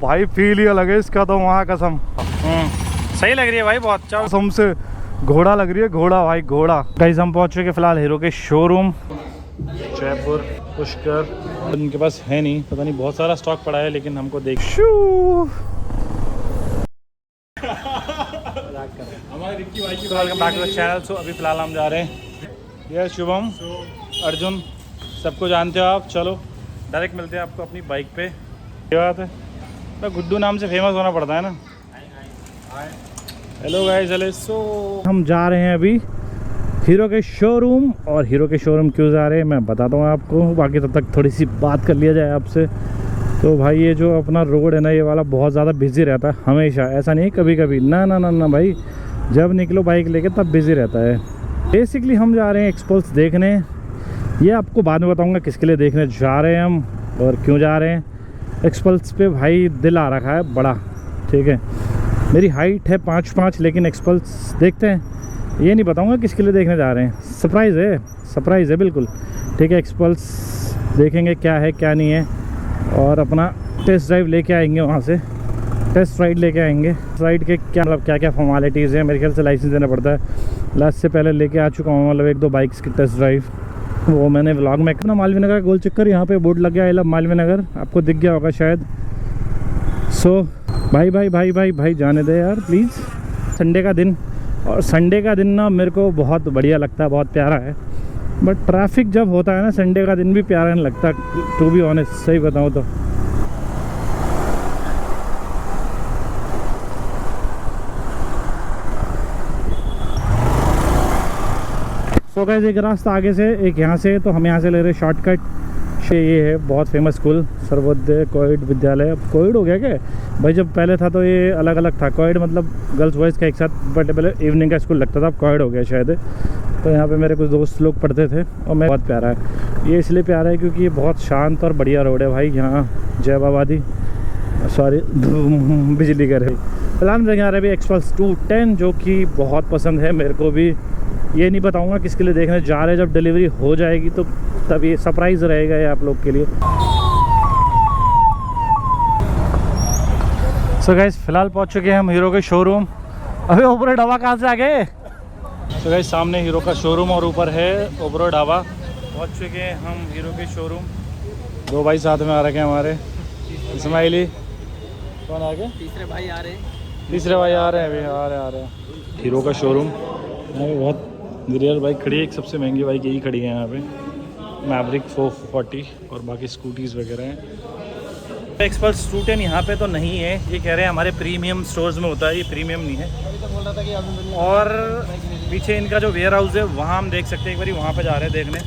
भाई फील ही अलग है इसका तो, वहाँ कसम। सही लग रही है भाई बहुत। चलो कसम से घोड़ा लग रही है, घोड़ा भाई घोड़ा। गाइस हम पहुँच चुके फिलहाल हीरो के शोरूम जयपुर पुष्कर। उनके पास है नहीं, पता नहीं बहुत सारा स्टॉक पड़ा है, लेकिन हमको देख welcome back to the channel. So अभी फिलहाल हम जा रहे हैं, यह शुभम अर्जुन सबको जानते हो आप। चलो डायरेक्ट मिलते हैं आपको अपनी बाइक पे। ये बात है तो गुड्डू नाम से फेमस होना पड़ता है ना। Hello guys, hello. सो हम जा रहे हैं अभी हीरो के शोरूम, और हीरो के शोरूम क्यों जा रहे हैं मैं बताता हूँ आपको। बाकी तब तक थोड़ी सी बात कर लिया जाए आपसे। तो भाई ये जो अपना रोड है ना, ये वाला बहुत ज़्यादा बिजी रहता है हमेशा, ऐसा नहीं कभी कभी। ना ना ना ना भाई, जब निकलो बाइक लेके तब बिजी रहता है। बेसिकली हम जा रहे हैं एक्सपल्स देखने। ये आपको बाद में बताऊंगा किसके लिए देखने जा रहे हैं हम और क्यों जा रहे हैं। एक्सपल्स पे भाई दिल आ रखा है बड़ा, ठीक है। मेरी हाइट है 5'5", लेकिन एक्सपल्स देखते हैं। ये नहीं बताऊंगा किसके लिए देखने जा रहे हैं, सरप्राइज़ है बिल्कुल, ठीक है। एक्सपल्स देखेंगे क्या है क्या नहीं है, और अपना टेस्ट ड्राइव लेके आएंगे वहाँ से, टेस्ट राइड लेके आएंगे। राइड के क्या मतलब क्या क्या फॉर्मेलिटीज़ हैं, मेरे ख्याल से लाइसेंस देना पड़ता है। लास्ट से पहले लेके आ चुका हूँ, मतलब 1-2 बाइक्स की टेस्ट ड्राइव, वो मैंने व्लॉग में अपना। मालवीय नगर गोल चक्कर, यहाँ पे बोर्ड लग गया आई लव मालवीय नगर, आपको दिख गया होगा शायद। सो भाई भाई भाई भाई भाई जाने दे यार प्लीज़। संडे का दिन, और संडे का दिन ना मेरे को बहुत बढ़िया लगता है, बहुत प्यारा है। बट ट्रैफिक जब होता है ना, संडे का दिन भी प्यारा नहीं लगता, टू बी ऑनेस्ट, सही बताऊँ तो। तो गाइस एक रास्ता आगे से, एक यहाँ से, तो हम यहाँ से ले रहे शॉर्टकट। ये है बहुत फेमस स्कूल, सर्वोदय कोविड विद्यालय। अब कोविड हो गया क्या भाई? जब पहले था तो ये अलग अलग था, कोविड मतलब गर्ल्स बॉयज़ का एक साथ, बट पहले इवनिंग का स्कूल लगता था, अब कोविड हो गया शायद। तो यहाँ पे मेरे कुछ दोस्त लोग पढ़ते थे, और मैं बहुत प्यारा है ये, इसलिए प्यारा है क्योंकि ये बहुत शांत और बढ़िया रोड है भाई। यहाँ जयबाबादी सॉरी बिजली घर है। फिलहाल मेरे यहाँ रहे एक्सपल्स 210, जो कि बहुत पसंद है मेरे को भी। ये नहीं बताऊंगा किसके लिए देखने जा रहे हैं, जब डिलीवरी हो जाएगी तो तब ये सरप्राइज़ रहेगा ये आप लोग के लिए। सो गाइस फिलहाल पहुंच चुके हैं हम हीरो के शोरूम। अबे ओबरो ढाबा कहाँ से आ गए? सो गाइस सामने हीरो का शोरूम और ऊपर है ओबरो ढाबा। पहुंच चुके हैं हम हीरो के शोरूम। 2 भाई साथ में आ रखे हैं हमारे, इस्माइली। कौन आ गए? तीसरे भाई आ रहे हैं अभी, आ रहे हैं। हीरो का शोरूम बहुत रियल बाइक खड़ी है, एक सबसे महंगी बाइक यही खड़ी है यहाँ पे, मैवरिक 440, और बाकी स्कूटीज़ वगैरह हैं। एक्सपल्स 210 यहाँ पे तो नहीं है, ये कह रहे हैं हमारे प्रीमियम स्टोर्स में होता है, ये प्रीमियम नहीं है। बोल रहा था कि और पीछे इनका जो वेयर हाउस है वहाँ हम देख सकते हैं, एक बार वहाँ पे जा रहे हैं देखने।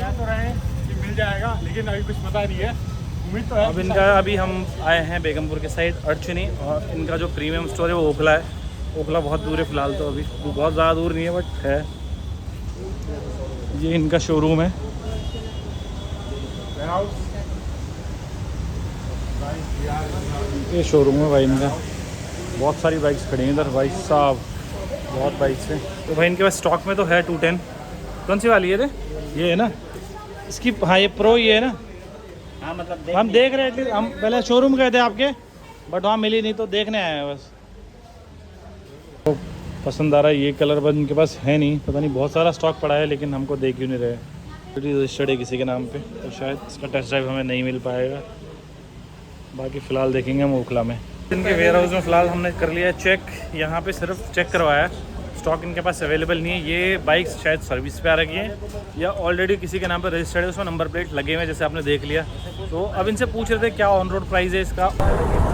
तो रहे कि मिल जाएगा, लेकिन अभी कुछ पता नहीं है, उम्मीद तो है। अब इनका अभी हम आए हैं बेगमपुर के साइड अर्चुनी, और इनका जो प्रीमियम स्टोर है वो ओखला है। ओखला बहुत दूर है फिलहाल तो, अभी बहुत ज़्यादा दूर नहीं है बट है। ये इनका शोरूम है। ये शोरूम है भाई इनका, बहुत सारी बाइक्स खड़ी हैं इधर भाई साहब, बहुत बाइक्स हैं। तो भाई इनके पास स्टॉक में तो है 210। कौन सी वाली है रे? ये है ना इसकी, हाँ ये प्रो ये है ना। हाँ मतलब हम देख रहे हैं, हम पहले शोरूम गए थे आपके, बट वहाँ मिली नहीं तो देखने आए हैं बस। तो पसंद आ रहा है ये कलर, बस इनके पास है नहीं, पता नहीं बहुत सारा स्टॉक पड़ा है, लेकिन हमको देख क्यों नहीं रहे। रजिस्टर्ड है किसी के नाम पे, तो शायद इसका टेस्ट ड्राइव हमें नहीं मिल पाएगा। बाकी फ़िलहाल देखेंगे हम ओखला में। इनके वेयर हाउस में फ़िलहाल हमने कर लिया चेक, यहाँ पे सिर्फ चेक करवाया है, स्टॉक इनके पास अवेलेबल नहीं है। ये बाइक्स शायद सर्विस पे आ रखी है, या ऑलरेडी किसी के नाम पर रजिस्टर्ड है, उसमें नंबर प्लेट लगे हुए हैं जैसे आपने देख लिया। तो अब इनसे पूछ रहे थे क्या ऑन रोड प्राइस है इसका।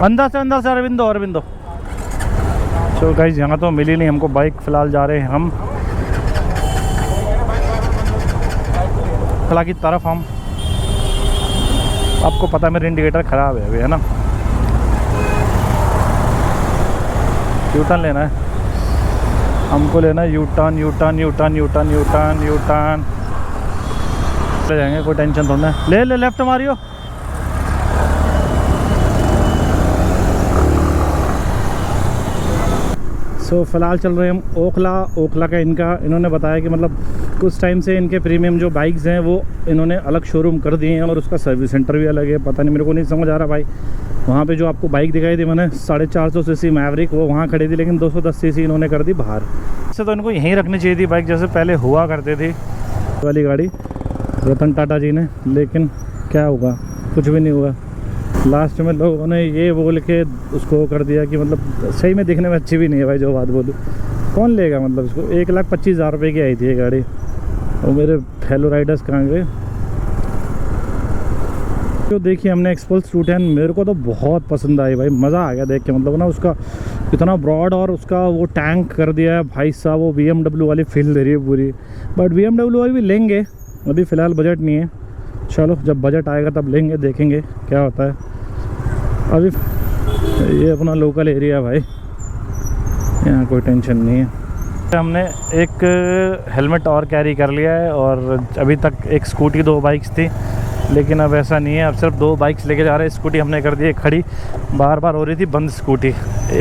अंदर से अरविंदो। तो गाइस यहाँ तो मिली नहीं हमको बाइक, फ़िलहाल जा रहे हैं हम खला की तरफ। हम आपको पता है मेरा इंडिकेटर ख़राब है अभी, है ना। यू टर्न लेना है हमको, लेना है यू टर्न। ले जाएंगे, कोई टेंशन थोड़ा है। ले लेफ्ट मारियो। सो फ़िलहाल चल रहे हैं हम ओखला का इन्होंने बताया कि मतलब कुछ टाइम से इनके प्रीमियम जो बाइक्स हैं वो इन्होंने अलग शोरूम कर दिए हैं और उसका सर्विस सेंटर भी अलग है। पता नहीं, मेरे को नहीं समझ आ रहा भाई। वहाँ पे जो आपको बाइक दिखाई थी मैंने 450 सीसी मैवरिक, वो वहाँ खड़ी थी, लेकिन 210 सीसी इन्होंने कर दी बाहर। इससे तो इनको यहीं रखनी चाहिए थी बाइक, जैसे पहले हुआ करते थे वाली गाड़ी रतन टाटा जी ने, लेकिन क्या होगा, कुछ भी नहीं हुआ। लास्ट में लोगों ने ये बोल के उसको कर दिया कि मतलब सही में दिखने में अच्छी भी नहीं है भाई, जो बात बोलूँ। कौन लेगा मतलब इसको? 1,25,000 रुपये की आई थी ये गाड़ी। और मेरे फेलो राइडर्स कहाँ गए? जो देखिए हमने एक्सपल्स 210, मेरे को तो बहुत पसंद आई भाई, मज़ा आ गया देख के। मतलब ना उसका इतना ब्रॉड और उसका वो टैंक कर दिया है भाई साहब, वो BMW वाली फील दे रही है पूरी। बट BMW वाली भी लेंगे, अभी फ़िलहाल बजट नहीं है। चलो जब बजट आएगा तब लेंगे, देखेंगे क्या होता है। अभी ये अपना लोकल एरिया भाई, यहाँ कोई टेंशन नहीं है। हमने एक हेलमेट और कैरी कर लिया है और अभी तक एक स्कूटी 2 बाइक्स थी, लेकिन अब ऐसा नहीं है, अब सिर्फ 2 बाइक्स लेके जा रहे हैं। स्कूटी हमने कर दी है खड़ी, बार बार हो रही थी बंद scooty.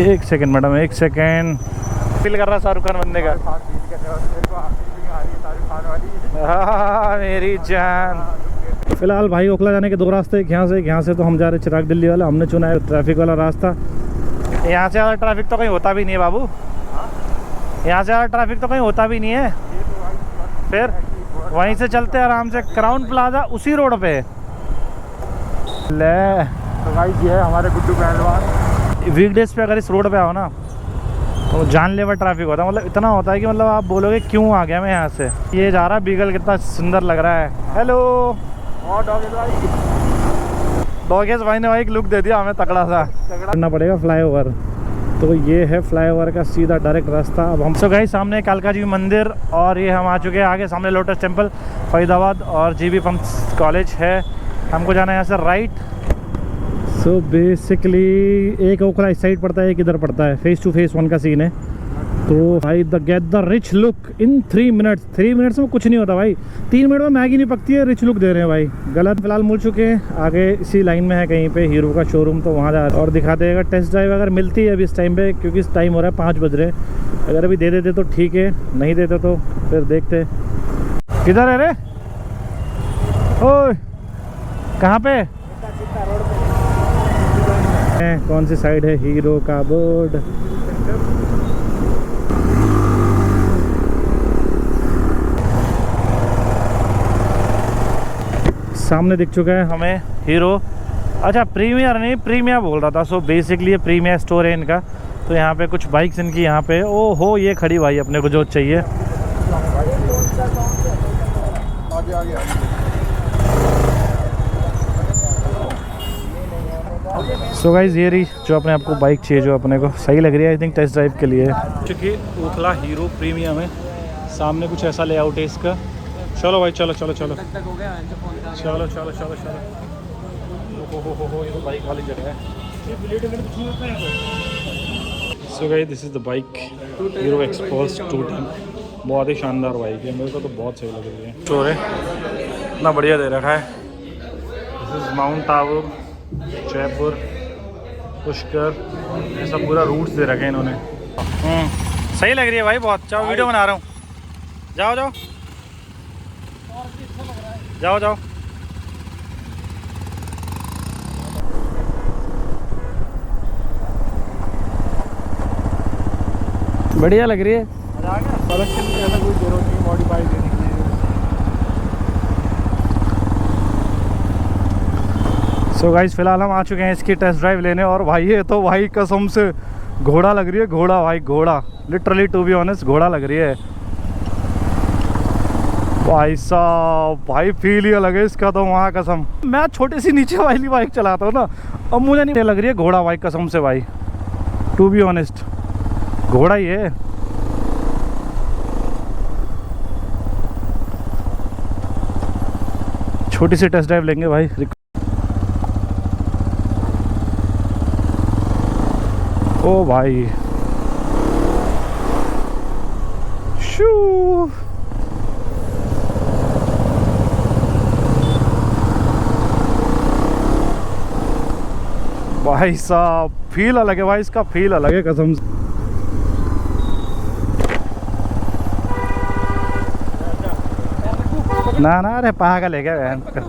1 second madam, 1 second. Feel कर रहा है शाहरुख खान बनने का। हाँ मेरी जान। फिलहाल भाई ओखला जाने के 2 रास्ते, एक यहाँ से तो हम जा रहे हैं चिराग दिल्ली वाला। हमने चुना है ट्रैफिक वाला रास्ता। यहाँ से ज़्यादा ट्रैफिक तो कहीं होता भी नहीं है बाबू, यहाँ से ज़्यादा ट्रैफिक तो कहीं होता भी नहीं है। फिर वहीं से चलते आराम से क्राउन प्लाजा उसी रोड पे ले। तो भाई ये है हमारे गुड्डू पहलवान। वीकडेज पे अगर इस रोड पे आओ ना तो जानलेवा ट्रैफिक होता है। मतलब इतना होता है कि मतलब आप बोलोगे क्यों आ गया मैं यहाँ से। ये जा रहा है बीगल, कितना सुंदर लग रहा है। हेलो डॉगेज भाई ने भाई एक लुक दे दिया हमें तगड़ा सा। करना पड़ेगा फ्लाईओवर, तो ये है फ्लाईओवर का सीधा डायरेक्ट रास्ता। अब हम गए सामने कालका जी मंदिर और ये हम आ चुके हैं आगे, सामने लोटस टेम्पल फरीदाबाद और GB पंप्स कॉलेज है। हमको जाना है यहाँ से राइट। सो बेसिकली एक ओखला इस साइड पड़ता है, एक इधर पड़ता है। फेस टू फेस 1 का सीन है। तो भाई get the rich look in 3 minutes. 3 minutes में कुछ नहीं होता भाई, 3 मिनट में मैगी नहीं पकती है। रिच लुक दे रहे हैं भाई। गलत फिलहाल मुड़ चुके हैं, आगे इसी लाइन में है कहीं पे हीरो का शोरूम, तो वहाँ जा और दिखा देगा। टेस्ट ड्राइव अगर मिलती है अभी इस टाइम पे, क्योंकि इस टाइम हो रहा है 5 बज रहे। अगर अभी दे देते तो ठीक है, नहीं देते तो फिर देखते। किधर है रे? ओए कहाँ पे? कौन सी साइड है? हीरो का बोर्ड। सामने दिख चुका है हमें हीरो। अच्छा प्रीमियर नहीं, प्रीमियर बोल रहा था। सो बेसिकली ये प्रीमियर स्टोर है इनका। तो यहाँ पे कुछ बाइक्स इनकी यहाँ पे। ओ हो ये खड़ी भाई अपने को जो चाहिए। सो गाइज ये रही जो अपने आपको बाइक चाहिए, जो अपने को सही लग रही है आई थिंक टेस्ट ड्राइव के लिए। चूँकि ओखला हीरो प्रीमियम है, सामने कुछ ऐसा लेआउट है इसका। चलो भाई चलो चलो चलो चलो चलो चलो चलो। हो ये तो बाइक वाली जगह है। So guys this is the bike hero XPulse 210। बहुत ही शानदार बाइक है, मेरे को तो बहुत सही लग रही है। शोर है इतना बढ़िया दे रखा है। This is mount Abu, Jaipur, Pushkar, ऐसा पूरा रूट्स दे रखे हैं इन्होंने। सही लग रही है भाई बहुत। चाहो वीडियो बना रहा हूँ, जाओ जाओ जाओ जाओ। बढ़िया लग रही है। ऐसा कोई जरूरत नहीं मॉडिफाई देने की। सो गाइस फिलहाल हम आ चुके हैं इसकी टेस्ट ड्राइव लेने। और भाई ये तो भाई कसम से घोड़ा लग रही है, घोड़ा भाई, घोड़ा लिटरली टू बी ऑनेस्ट घोड़ा लग रही है भाई साहब। भाई फील ही अलग है इसका तो, वहाँ कसम। मैं छोटी सी नीचे वाली बाइक चलाता हूँ ना, अब मुझे नहीं लग रही है घोड़ा बाइक कसम से भाई, टू बी ऑनेस्ट घोड़ा ही है। छोटी सी टेस्ट ड्राइव लेंगे भाई। ओ भाई शू भाई साहब फील अलग है भाई, इसका फील अलग है कसम से। ना ना, अरे पागल है क्या बहन का।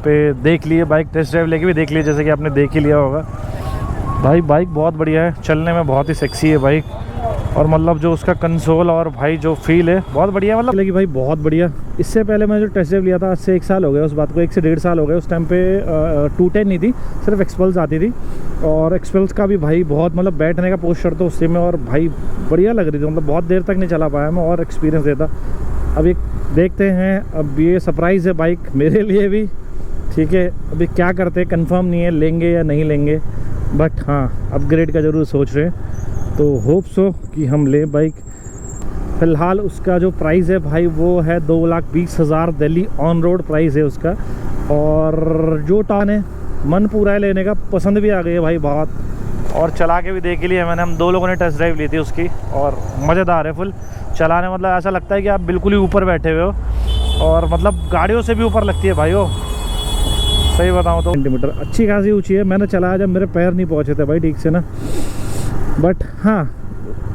पे देख लिए बाइक, टेस्ट ड्राइव लेके भी देख लिए, जैसे कि आपने देख ही लिया होगा। भाई बाइक बहुत बढ़िया है, चलने में बहुत ही सेक्सी है बाइक, और मतलब जो उसका कंसोल और भाई जो फील है बहुत बढ़िया, मतलब लगी भाई बहुत बढ़िया। इससे पहले मैं जो टेस्ट ड्राइव लिया था, आज से 1 साल हो गया उस बात को, 1 से 1.5 साल हो गए। उस टाइम पे 210 नहीं थी, सिर्फ एक्सपल्स आती थी, और एक्सपल्स का भी भाई बहुत मतलब बैठने का पोस्चर तो उससे में, और भाई बढ़िया लग रही थी, मतलब बहुत देर तक नहीं चला पाया मैं, और एक्सपीरियंस देता। अब एक देखते हैं, अब ये सरप्राइज़ है बाइक मेरे लिए भी, ठीक है। अभी क्या करते हैं कंफर्म नहीं है, लेंगे या नहीं लेंगे, बट हाँ अपग्रेड का ज़रूर सोच रहे हैं, तो होप सो कि हम लें बाइक। फ़िलहाल उसका जो प्राइस है भाई वो है 2,20,000 दिल्ली ऑन रोड प्राइस है उसका, और जो टान है मन पूरा है लेने का, पसंद भी आ गई है भाई बहुत, और चला के भी देख लिया मैंने, हम 2 लोगों ने टेस्ट ड्राइव ली थी उसकी, और मज़ेदार है फुल चलाने, मतलब ऐसा लगता है कि आप बिल्कुल ही ऊपर बैठे हुए हो, और मतलब गाड़ियों से भी ऊपर लगती है भाई वो, सही बताऊँ तो। सेंटीमीटर अच्छी खासी ऊंची है, मैंने चलाया जब मेरे पैर नहीं पहुँचे थे भाई ठीक से ना, बट हाँ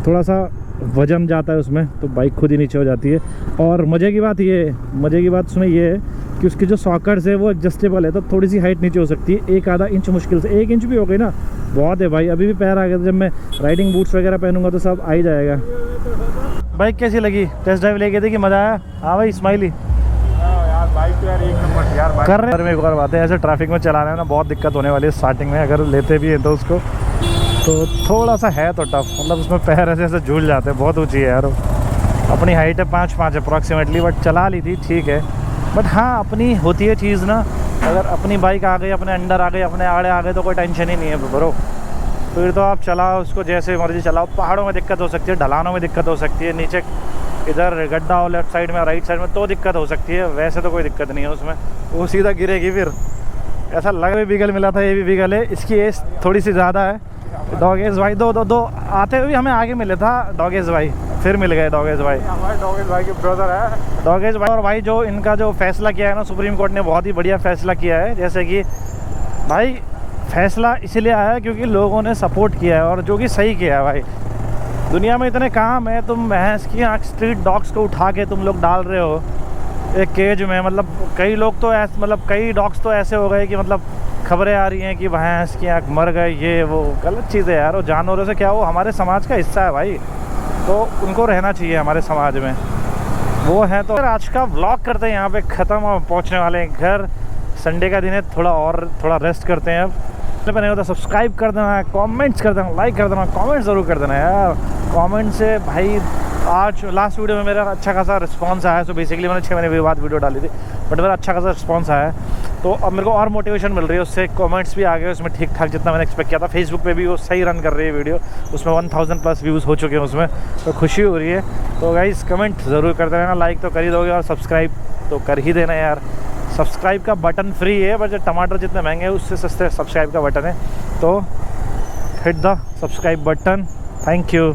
थोड़ा सा वजन जाता है उसमें, तो बाइक खुद ही नीचे हो जाती है। और मज़े की बात उसमें ये है कि उसकी जो सॉकेट्स है वो एडजस्टेबल है, तो थोड़ी सी हाइट नीचे हो सकती है, 1-आधा इंच मुश्किल से, 1 इंच भी हो गई ना बहुत है भाई। अभी भी पैर आ गए, जब मैं राइडिंग बूट्स वगैरह पहनूंगा तो सब आ ही जाएगा। बाइक कैसी लगी, टेस्ट ड्राइव लेके थी कि मज़ा आया? हाँ भाई स्माइली यार बाइक तो यार एक नंबर यार, कर रहे हैं। में एक और बात है, ऐसे ट्रैफिक में चलाने में ना बहुत दिक्कत होने वाली है स्टार्टिंग में, अगर लेते भी हैं तो उसको, तो थोड़ा सा है तो टफ, मतलब उसमें पैर ऐसे ऐसे झूल जाते हैं, बहुत ऊंची है यार वो। अपनी हाइट है 5'5" अप्रॉक्सीमेटली, बट चला ली थी ठीक है। बट हाँ अपनी होती है चीज़ ना, अगर अपनी बाइक आ गई, अपने अंडर आ गई, अपने आड़े आ गए, तो कोई टेंशन ही नहीं है ब्रो, फिर तो आप चलाओ उसको जैसे मर्जी चलाओ। पहाड़ों में दिक्कत हो सकती है, ढलानों में दिक्कत हो सकती है, नीचे इधर गड्ढा हो लेफ्ट साइड में, राइट साइड में, तो दिक्कत हो सकती है, वैसे तो कोई दिक्कत नहीं है उसमें, वो सीधा गिरेगी। फिर ऐसा लग भी बिगल मिला था, ये भी बिगल है, इसकी एज थोड़ी सी ज़्यादा है। डॉगेश भाई दो आते हुए हमें आगे मिले था, डॉगेश भाई फिर मिल गए। डॉगेश भाई हमारे डॉगेश भाई के ब्रदर है, डॉगेश भाई। और भाई जो इनका जो फैसला किया है ना, सुप्रीम कोर्ट ने बहुत ही बढ़िया फैसला किया है, जैसे कि भाई फैसला इसलिए आया है क्योंकि लोगों ने सपोर्ट किया है, और जो कि सही किया है भाई। दुनिया में इतने काम है, तुम भैंस की आँख स्ट्रीट डॉग्स को उठा के तुम लोग डाल रहे हो एक केज में, मतलब कई लोग तो ऐसे, मतलब कई डॉग्स तो ऐसे हो गए कि मतलब खबरें आ रही हैं कि भैंस की आँख मर गए, ये वो गलत चीज़ है यार। वो जानवरों से क्या, वो हमारे समाज का हिस्सा है भाई, तो उनको रहना चाहिए हमारे समाज में, वो है। तो आज का व्लॉग करते हैं यहाँ पे ख़त्म, और पहुँचने वाले हैं घर। संडे का दिन है, थोड़ा रेस्ट करते हैं। अब नहीं होता सब्सक्राइब कर देना, कमेंट्स कर देना, लाइक कर देना, कमेंट ज़रूर कर देना यार। कमेंट से भाई आज लास्ट वीडियो में मेरा अच्छा खासा रिस्पांस आया, तो बेसिकली मैंने 6 महीने बाद वीडियो डाली थी, बट मेरा अच्छा खासा रिस्पांस आया है, तो अब मेरे को और मोटिवेशन मिल रही है उससे। कमेंट्स भी आ गए उसमें ठीक ठाक, जितना मैंने एक्सपेक्ट किया था। फेसबुक पे भी वो सही रन कर रही है वीडियो, उसमें 1000+ व्यूज़ हो चुके हैं उसमें, तो खुशी हो रही है। तो गाइस कमेंट ज़रूर करते रहना, लाइक तो कर ही दोगे, और सब्सक्राइब तो कर ही देना यार। सब्सक्राइब का बटन फ्री है, बट टमाटर जितने महंगे हैं उससे सस्ते सब्सक्राइब का बटन है, तो hit the subscribe button. Thank you.